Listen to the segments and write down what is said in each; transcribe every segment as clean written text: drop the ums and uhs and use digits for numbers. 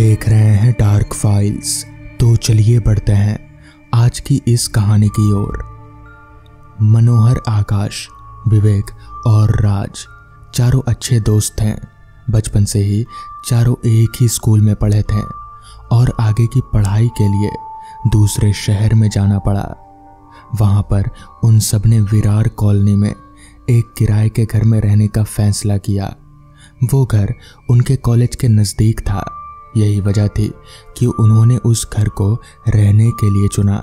देख रहे हैं डार्क फाइल्स। तो चलिए बढ़ते हैं आज की इस कहानी की ओर। मनोहर, आकाश, विवेक और राज चारों अच्छे दोस्त हैं। बचपन से ही चारों एक ही स्कूल में पढ़े थे और आगे की पढ़ाई के लिए दूसरे शहर में जाना पड़ा। वहां पर उन सब ने विरार कॉलोनी में एक किराए के घर में रहने का फैसला किया। वो घर उनके कॉलेज के नज़दीक था। यही वजह थी कि उन्होंने उस घर को रहने के लिए चुना।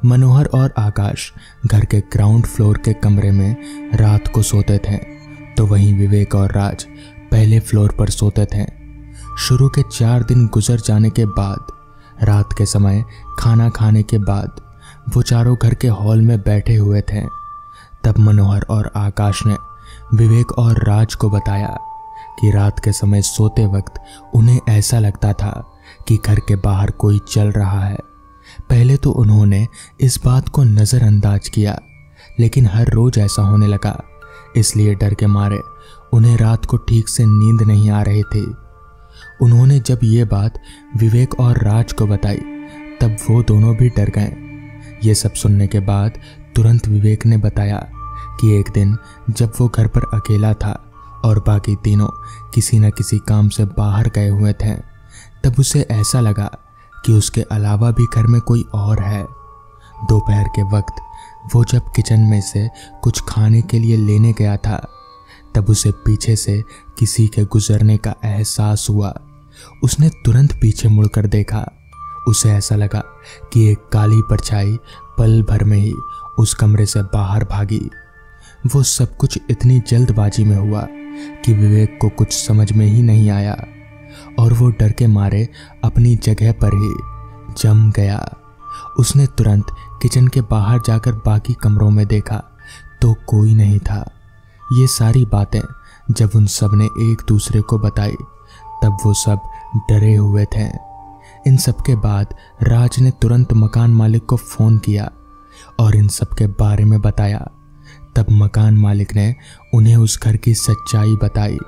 मनोहर और आकाश घर के ग्राउंड फ्लोर के कमरे में रात को सोते थे, तो वहीं विवेक और राज पहले फ्लोर पर सोते थे। शुरू के 4 दिन गुजर जाने के बाद रात के समय खाना खाने के बाद वो चारों घर के हॉल में बैठे हुए थे। तब मनोहर और आकाश ने विवेक और राज को बताया कि रात के समय सोते वक्त उन्हें ऐसा लगता था कि घर के बाहर कोई चल रहा है। पहले तो उन्होंने इस बात को नज़रअंदाज किया, लेकिन हर रोज ऐसा होने लगा, इसलिए डर के मारे उन्हें रात को ठीक से नींद नहीं आ रही थी। उन्होंने जब ये बात विवेक और राज को बताई तब वो दोनों भी डर गए। ये सब सुनने के बाद तुरंत विवेक ने बताया कि एक दिन जब वो घर पर अकेला था और बाकी तीनों किसी न किसी काम से बाहर गए हुए थे, तब उसे ऐसा लगा कि उसके अलावा भी घर में कोई और है। दोपहर के वक्त वो जब किचन में से कुछ खाने के लिए लेने गया था, तब उसे पीछे से किसी के गुजरने का एहसास हुआ। उसने तुरंत पीछे मुड़कर देखा। उसे ऐसा लगा कि एक काली परछाई पल भर में ही उस कमरे से बाहर भागी। वो सब कुछ इतनी जल्दबाजी में हुआ कि विवेक को कुछ समझ में ही नहीं आया और वो डर के मारे अपनी जगह पर ही जम गया। उसने तुरंत किचन के बाहर जाकर बाकी कमरों में देखा तो कोई नहीं था। ये सारी बातें जब उन सब ने एक दूसरे को बताई तब वो सब डरे हुए थे। इन सब के बाद राज ने तुरंत मकान मालिक को फ़ोन किया और इन सब के बारे में बताया। तब मकान मालिक ने उन्हें उस घर की सच्चाई बताई।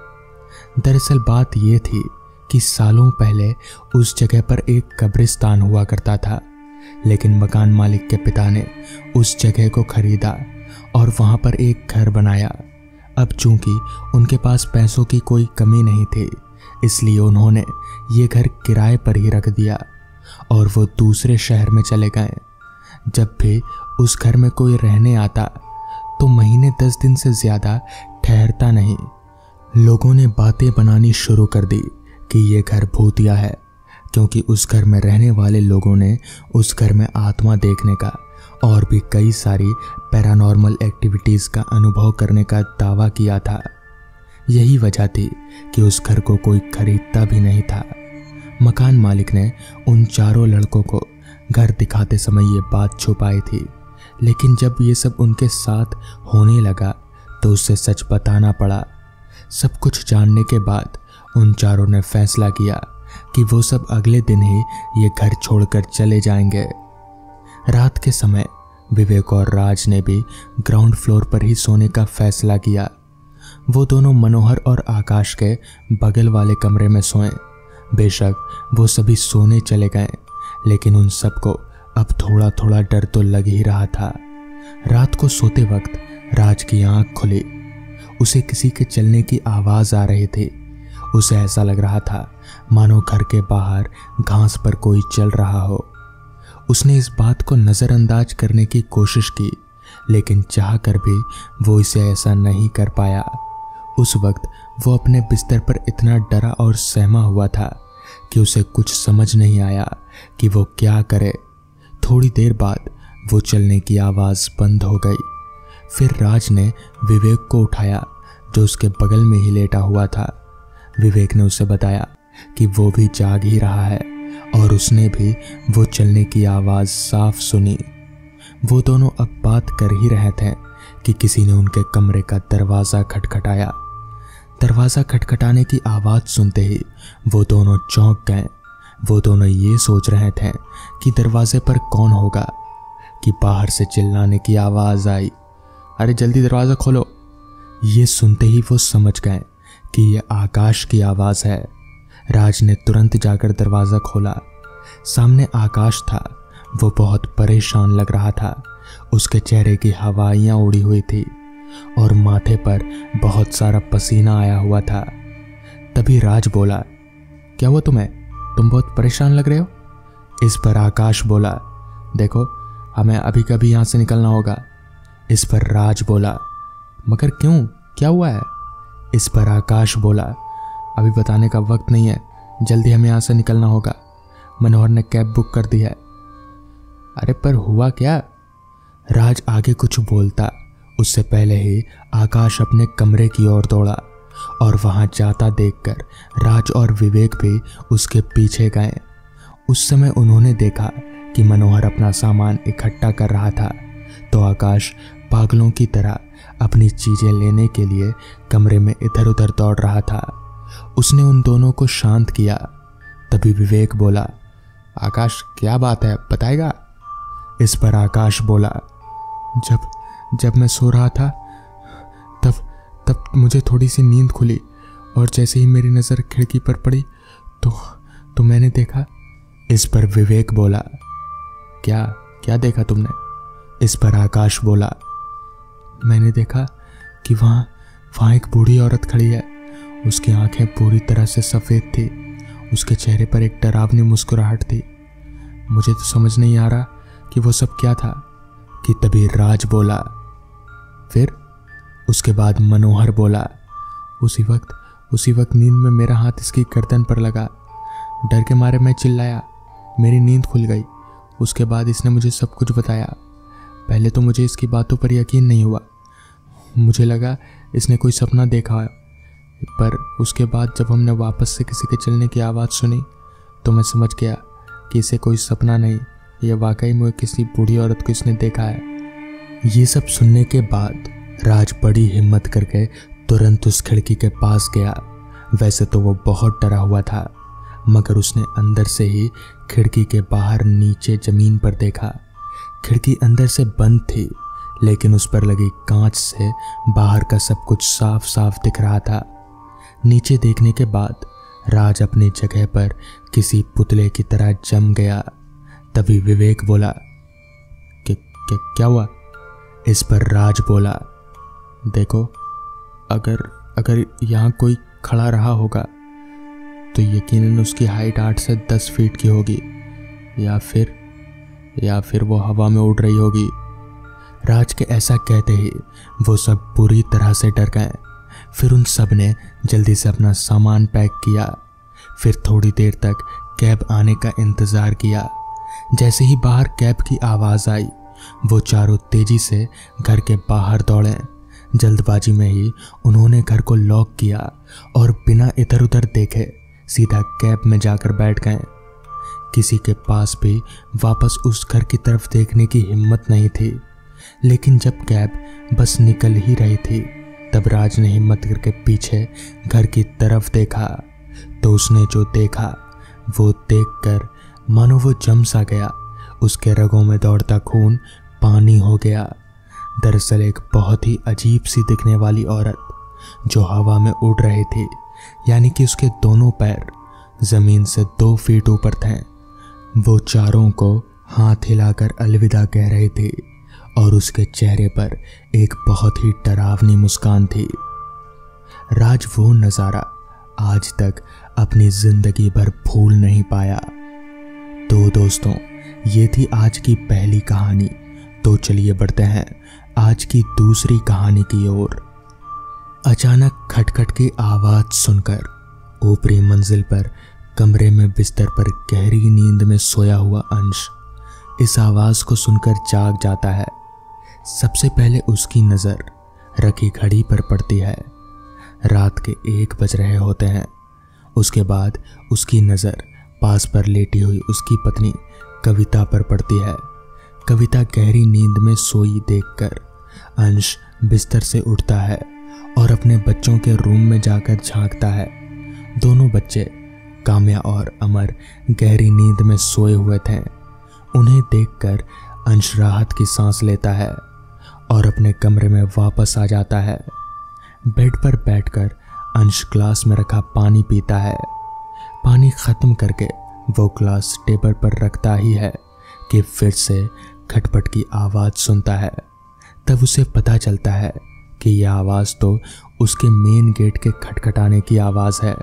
दरअसल बात यह थी कि सालों पहले उस जगह पर एक कब्रिस्तान हुआ करता था, लेकिन मकान मालिक के पिता ने उस जगह को खरीदा और वहां पर एक घर बनाया। अब चूंकि उनके पास पैसों की कोई कमी नहीं थी, इसलिए उन्होंने ये घर किराए पर ही रख दिया और वो दूसरे शहर में चले गए। जब भी उस घर में कोई रहने आता तो महीने 10 दिन से ज़्यादा ठहरता नहीं। लोगों ने बातें बनानी शुरू कर दी कि ये घर भूतिया है, क्योंकि उस घर में रहने वाले लोगों ने उस घर में आत्मा देखने का और भी कई सारी पैरानॉर्मल एक्टिविटीज़ का अनुभव करने का दावा किया था। यही वजह थी कि उस घर को कोई खरीदता भी नहीं था। मकान मालिक ने उन चारों लड़कों को घर दिखाते समय ये बात छुपाई थी, लेकिन जब ये सब उनके साथ होने लगा तो उसे सच बताना पड़ा। सब कुछ जानने के बाद उन चारों ने फैसला किया कि वो सब अगले दिन ही ये घर छोड़कर चले जाएंगे। रात के समय विवेक और राज ने भी ग्राउंड फ्लोर पर ही सोने का फैसला किया। वो दोनों मनोहर और आकाश के बगल वाले कमरे में सोए। बेशक वो सभी सोने चले गए, लेकिन उन सबको अब थोड़ा थोड़ा डर तो लग ही रहा था। रात को सोते वक्त राज की आंख खुली। उसे किसी के चलने की आवाज़ आ रही थी। उसे ऐसा लग रहा था मानो घर के बाहर घास पर कोई चल रहा हो। उसने इस बात को नज़रअंदाज करने की कोशिश की, लेकिन चाहकर भी वो इसे ऐसा नहीं कर पाया। उस वक्त वो अपने बिस्तर पर इतना डरा और सहमा हुआ था कि उसे कुछ समझ नहीं आया कि वो क्या करे। थोड़ी देर बाद वो चलने की आवाज़ बंद हो गई। फिर राज ने विवेक को उठाया, जो उसके बगल में ही लेटा हुआ था। विवेक ने उसे बताया कि वो भी जाग ही रहा है और उसने भी वो चलने की आवाज़ साफ सुनी। वो दोनों अब बात कर ही रहे थे कि किसी ने उनके कमरे का दरवाज़ा खटखटाया। दरवाज़ा खटखटाने की आवाज़ सुनते ही वो दोनों चौंक गए। वो दोनों ये सोच रहे थे कि दरवाजे पर कौन होगा कि बाहर से चिल्लाने की आवाज़ आई, अरे जल्दी दरवाज़ा खोलो। ये सुनते ही वो समझ गए कि ये आकाश की आवाज़ है। राज ने तुरंत जाकर दरवाज़ा खोला। सामने आकाश था। वो बहुत परेशान लग रहा था। उसके चेहरे की हवाइयाँ उड़ी हुई थी और माथे पर बहुत सारा पसीना आया हुआ था। तभी राज बोला, क्या हुआ तुम्हें? तुम बहुत परेशान लग रहे हो। इस पर आकाश बोला, देखो हमें अभी कभी यहाँ से निकलना होगा। इस पर राज बोला, मगर क्यों, क्या हुआ है? इस पर आकाश बोला, अभी बताने का वक्त नहीं है, जल्दी हमें यहाँ से निकलना होगा। मनोहर ने कैब बुक कर दी है। अरे पर हुआ क्या? राज आगे कुछ बोलता उससे पहले ही आकाश अपने कमरे की ओर दौड़ा और वहां जाता देखकर राज और विवेक भी उसके पीछे गए। उस समय उन्होंने देखा कि मनोहर अपना सामान इकट्ठा कर रहा था, तो आकाश पागलों की तरह अपनी चीजें लेने के लिए कमरे में इधर उधर दौड़ रहा था। उसने उन दोनों को शांत किया। तभी विवेक बोला, आकाश क्या बात है, बताएगा? इस पर आकाश बोला, जब मैं सो रहा था तब मुझे थोड़ी सी नींद खुली और जैसे ही मेरी नज़र खिड़की पर पड़ी तो मैंने देखा। इस पर विवेक बोला, क्या देखा तुमने? इस पर आकाश बोला, मैंने देखा कि वहाँ एक बूढ़ी औरत खड़ी है। उसकी आंखें पूरी तरह से सफ़ेद थी। उसके चेहरे पर एक डरावनी मुस्कुराहट थी। मुझे तो समझ नहीं आ रहा कि वो सब क्या था कि तभी राज बोला, फिर? उसके बाद मनोहर बोला, उसी वक्त नींद में मेरा हाथ इसकी गर्दन पर लगा। डर के मारे मैं चिल्लाया, मेरी नींद खुल गई। उसके बाद इसने मुझे सब कुछ बताया। पहले तो मुझे इसकी बातों पर यकीन नहीं हुआ। मुझे लगा इसने कोई सपना देखा है, पर उसके बाद जब हमने वापस से किसी के चलने की आवाज़ सुनी तो मैं समझ गया कि इसे कोई सपना नहीं, यह वाकई में किसी बूढ़ी औरत को इसने देखा है। ये सब सुनने के बाद राज बड़ी हिम्मत करके तुरंत उस खिड़की के पास गया। वैसे तो वो बहुत डरा हुआ था, मगर उसने अंदर से ही खिड़की के बाहर नीचे ज़मीन पर देखा। खिड़की अंदर से बंद थी, लेकिन उस पर लगी कांच से बाहर का सब कुछ साफ साफ दिख रहा था। नीचे देखने के बाद राज अपनी जगह पर किसी पुतले की तरह जम गया। तभी विवेक बोला, क्या हुआ? इस पर राज बोला, देखो अगर यहाँ कोई खड़ा रहा होगा तो यकीनन उसकी हाइट 8 से 10 फीट की होगी, या फिर वो हवा में उड़ रही होगी। राज के ऐसा कहते ही वो सब बुरी तरह से डर गए। फिर उन सब ने जल्दी से अपना सामान पैक किया। फिर थोड़ी देर तक कैब आने का इंतज़ार किया। जैसे ही बाहर कैब की आवाज़ आई, वो चारों तेजी से घर के बाहर दौड़े। जल्दबाजी में ही उन्होंने घर को लॉक किया और बिना इधर उधर देखे सीधा कैब में जाकर बैठ गए। किसी के पास भी वापस उस घर की तरफ देखने की हिम्मत नहीं थी। लेकिन जब कैब बस निकल ही रही थी, तब राज ने हिम्मत करके पीछे घर की तरफ देखा, तो उसने जो देखा वो देखकर मानो वो जम सा गया। उसके रगों में दौड़ता खून पानी हो गया। दरअसल एक बहुत ही अजीब सी दिखने वाली औरत जो हवा में उड़ रही थी, यानी कि उसके दोनों पैर जमीन से 2 फीट ऊपर थे। वो चारों को हाथ हिलाकर अलविदा कह रही थी और उसके चेहरे पर एक बहुत ही डरावनी मुस्कान थी। राज वो नज़ारा आज तक अपनी जिंदगी भर भूल नहीं पाया। तो दोस्तों, ये थी आज की पहली कहानी। तो चलिए बढ़ते हैं आज की दूसरी कहानी की ओर। अचानक खटखट की आवाज़ सुनकर ऊपरी मंजिल पर कमरे में बिस्तर पर गहरी नींद में सोया हुआ अंश इस आवाज़ को सुनकर जाग जाता है। सबसे पहले उसकी नज़र रखी घड़ी पर पड़ती है। रात के 1 बज रहे होते हैं। उसके बाद उसकी नज़र पास पर लेटी हुई उसकी पत्नी कविता पर पड़ती है। कविता गहरी नींद में सोई देखकर अंश बिस्तर से उठता है और अपने बच्चों के रूम में जाकर झांकता है। दोनों बच्चे काम्या और अमर गहरी नींद में सोए हुए थे। उन्हें देखकर अंश राहत की सांस लेता है और अपने कमरे में वापस आ जाता है। बेड पर बैठकर अंश ग्लास में रखा पानी पीता है। पानी खत्म करके वो ग्लास टेबल पर रखता ही है कि फिर से खटपट की आवाज़ सुनता है। तब उसे पता चलता है कि यह आवाज़ तो उसके मेन गेट के खटखटाने की आवाज़ है।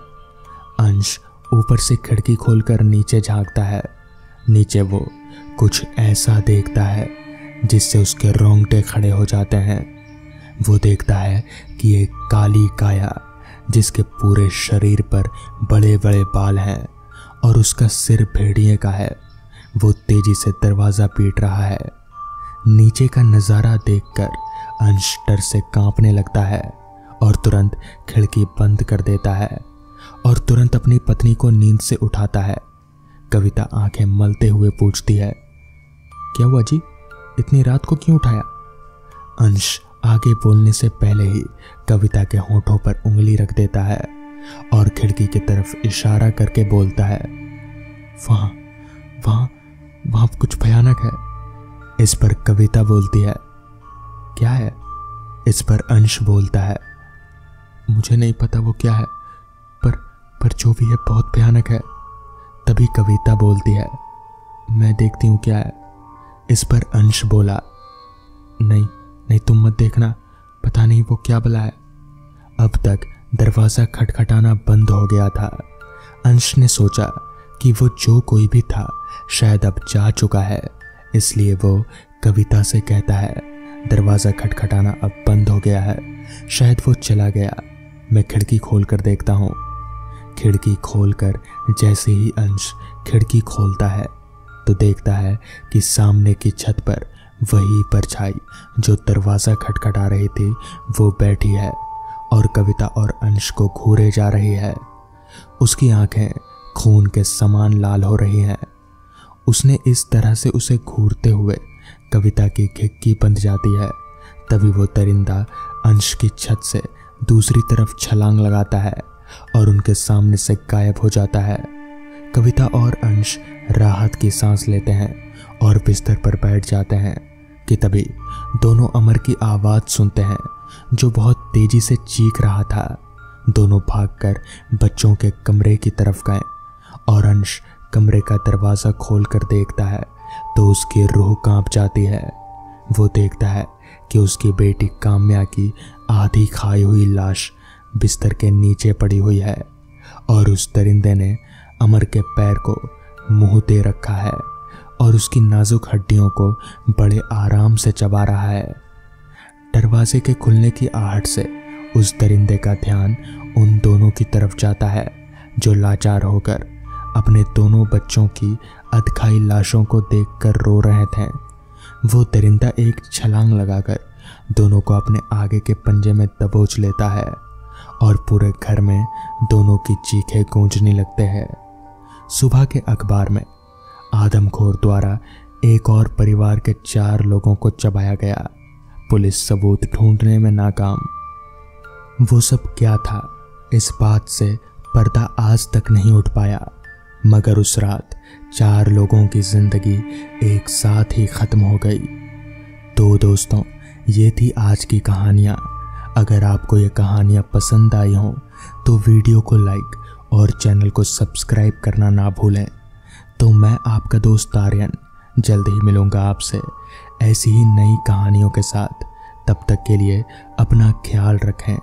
अंश ऊपर से खिड़की खोलकर नीचे झांकता है। नीचे वो कुछ ऐसा देखता है जिससे उसके रोंगटे खड़े हो जाते हैं। वो देखता है कि एक काली काया जिसके पूरे शरीर पर बड़े बड़े बाल हैं और उसका सिर भेड़िए का है, वो तेजी से दरवाज़ा पीट रहा है। नीचे का नज़ारा देखकर अंश डर से कांपने लगता है और तुरंत खिड़की बंद कर देता है और तुरंत अपनी पत्नी को नींद से उठाता है। कविता आंखें मलते हुए पूछती है, क्या हुआ जी, इतनी रात को क्यों उठाया? अंश आगे बोलने से पहले ही कविता के होठों पर उंगली रख देता है और खिड़की की तरफ इशारा करके बोलता है, वहां वहां वहां कुछ भयानक है। इस पर कविता बोलती है, क्या है? इस पर अंश बोलता है, मुझे नहीं पता वो क्या है, पर जो भी है बहुत भयानक है। तभी कविता बोलती है, मैं देखती हूँ क्या है। इस पर अंश बोला, नहीं नहीं तुम मत देखना, पता नहीं वो क्या बला है। अब तक दरवाज़ा खटखटाना बंद हो गया था। अंश ने सोचा कि वो जो कोई भी था शायद अब जा चुका है, इसलिए वो कविता से कहता है, दरवाज़ा खटखटाना अब बंद हो गया है, शायद वो चला गया, मैं खिड़की खोल कर देखता हूँ। खिड़की खोलकर जैसे ही अंश खिड़की खोलता है तो देखता है कि सामने की छत पर वही परछाई जो दरवाज़ा खटखटा रही थी वो बैठी है और कविता और अंश को घूरे जा रही है। उसकी आंखें खून के समान लाल हो रही हैं। उसने इस तरह से उसे घूरते हुए कविता की खिड़की बंद जाती है। तभी वो दरिंदा अंश की छत से दूसरी तरफ छलांग लगाता है और उनके सामने से गायब हो जाता है। कविता और अंश राहत की सांस लेते हैं और बिस्तर पर बैठ जाते हैं कि तभी दोनों अमर की आवाज़ सुनते हैं जो बहुत तेजी से चीख रहा था। दोनों भागकर बच्चों के कमरे की तरफ गए और अंश कमरे का दरवाज़ा खोलकर देखता है तो उसकी रूह कांप जाती है। वो देखता है कि उसकी बेटी काम्या की आधी खाई हुई लाश बिस्तर के नीचे पड़ी हुई है और उस दरिंदे ने अमर के पैर को मुंह दे रखा है और उसकी नाजुक हड्डियों को बड़े आराम से चबा रहा है। दरवाजे के खुलने की आहट से उस दरिंदे का ध्यान उन दोनों की तरफ जाता है जो लाचार होकर अपने दोनों बच्चों की अधखाई लाशों को देखकर रो रहे थे। वो दरिंदा एक छलांग लगाकर दोनों को अपने आगे के पंजे में दबोच लेता है और पूरे घर में दोनों की चीखें गूंजने लगते हैं। सुबह के अखबार में आदमखोर द्वारा एक और परिवार के 4 लोगों को चबाया गया, पुलिस सबूत ढूंढने में नाकाम। वो सब क्या था, इस बात से पर्दा आज तक नहीं उठ पाया, मगर उस रात 4 लोगों की जिंदगी एक साथ ही खत्म हो गई। तो दोस्तों, ये थी आज की कहानियाँ। अगर आपको ये कहानियाँ पसंद आई हों तो वीडियो को लाइक और चैनल को सब्सक्राइब करना ना भूलें। तो मैं आपका दोस्त आर्यन जल्द ही मिलूँगा आपसे ऐसी ही नई कहानियों के साथ। तब तक के लिए अपना ख्याल रखें।